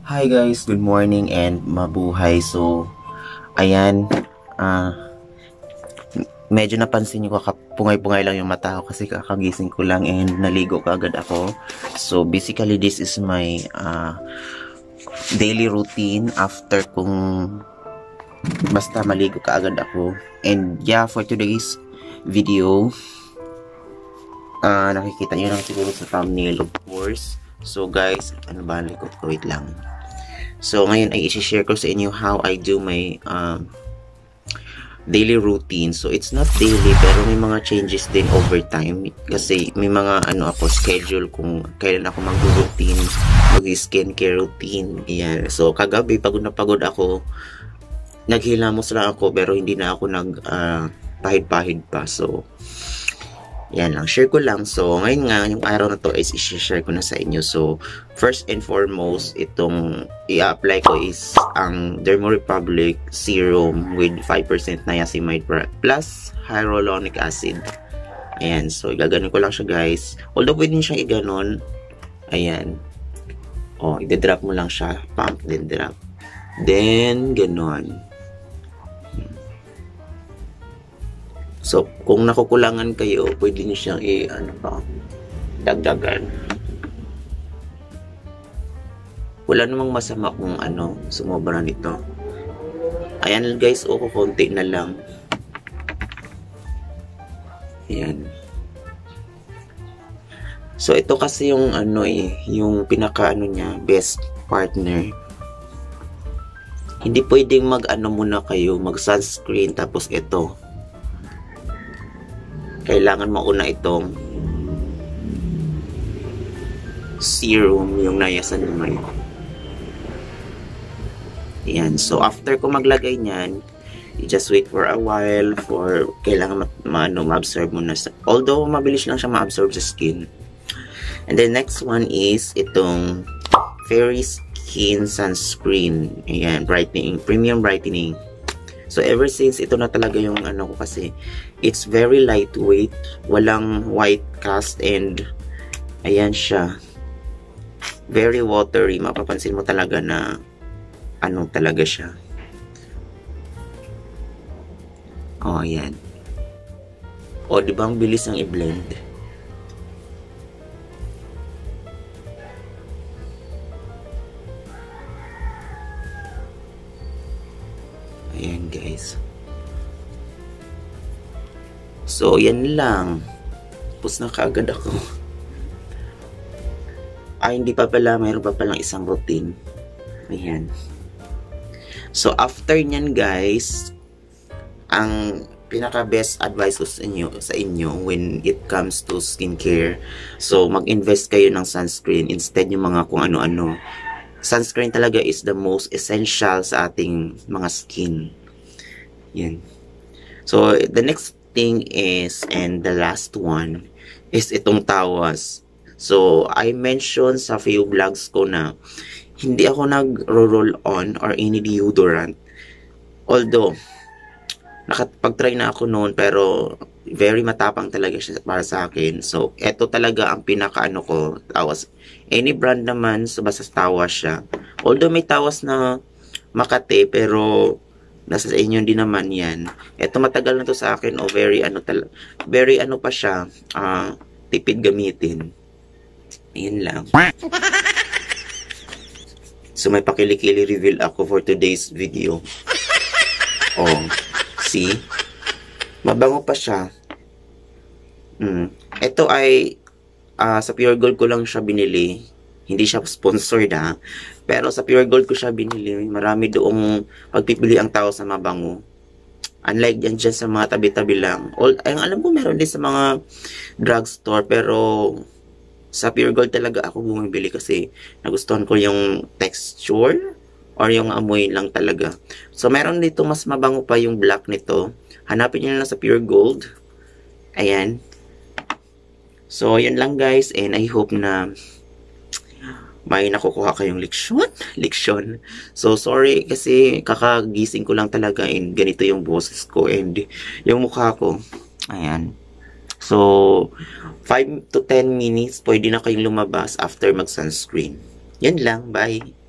Hi guys, good morning and mabuhay. So, ayan, medyo napansin nyo kakapungay-pungay lang yung mata ko kasi kakagising ko lang and naligo kaagad ako. So, basically this is my daily routine after kung basta maligo kaagad ako. And yeah, for today's video, nakikita nyo lang siguro sa thumbnail of course. So guys, ano ba, likot ko, wait lang. So, ngayon ay isi-share ko sa inyo how I do my daily routine. So, it's not daily pero may mga changes din over time. Kasi may mga ako schedule kung kailan ako mag-routine, mag-skincare routine. Ayan. So, kagabi pagod na pagod ako. Naghilamos lang ako pero hindi na ako pahid-pahid pa. So, yan lang, share ko lang. So, ngayon nga, yung araw na to is i-share ko na sa inyo. So, first and foremost, itong i-apply ko is ang Dermo Republic Serum with 5% niacinamide plus hyaluronic acid. Ayan, so, igaganon ko lang siya guys. Although, pwede nyo siyang iganon. Ayan. O, i-drop mo lang siya. Pump, then drop. Then, ganon. So, kung nakukulangan kayo, pwede nyo siyang dagdagan. Wala namang masama kung sumobra nito. Ayan guys, konti na lang. Ayan. So, ito kasi yung yung pinaka niya, best partner. Hindi pwedeng muna kayo, mag-sunscreen, tapos ito. Kailangan mauna itong serum, yung niacinamide. Ayan. So, after ko maglagay niyan, you just wait for a while for kailangan ma-absorb mo na. Although, mabilis lang siya ma-absorb sa skin. And then, next one is itong Fairy Skin Sunscreen. Ayan, brightening, premium brightening. So, ever since, ito na talaga yung ko kasi it's very lightweight, walang white cast, and ayan siya. Very watery. Mapapansin mo talaga na talaga siya. Oh, ayan. O, di ba ang bilis ng i-blend? Ayan guys. So, yan lang. Tapos na kaagad ako. Ay, hindi pa pala. Mayroon pa palang isang routine. Ayan. So, after nyan guys, ang pinaka-best advice ko sa inyo when it comes to skincare. So, mag-invest kayo ng sunscreen instead yung mga kung ano-ano. Sunscreen talaga is the most essential sa ating mga skin. Yan. So, the next thing is, and the last one, is itong tawas. So, I mentioned sa few vlogs ko na hindi ako nag-roll on or any deodorant. Although, nakapag-try na ako noon, pero very matapang talaga siya para sa akin. So, eto talaga ang pinaka ko, tawas. Any brand naman, so basta tawas siya. Although may tawas na Makati, pero nasa sa inyo din naman yan. Eto matagal na to sa akin, very very pa siya, tipid gamitin. Ayan lang. So, may pakili-kili reveal ako for today's video. Oh, see? Mabango pa siya. Ito ay sa Pure Gold ko lang siya binili. Hindi siya sponsored Pero sa Pure Gold ko siya binili. Marami doong pagpipili ang tao sa mabango. Unlike dyan sa mga tabi-tabi lang. Ang alam ko meron din sa mga drugstore. Pero sa Pure Gold talaga ako bumibili kasi nagustuhan ko yung texture or yung amoy lang talaga. So meron dito mas mabango pa yung black nito. Hanapin nyo na sa Pure Gold. Ayan. So yun lang guys, and I hope na may nakukuha kayong leksyon. So, sorry kasi kakagising ko lang talaga and ganito yung boses ko and yung mukha ko. Ayan. So, 5 to 10 minutes pwede na kayong lumabas after mag-sunscreen. Yan lang. Bye!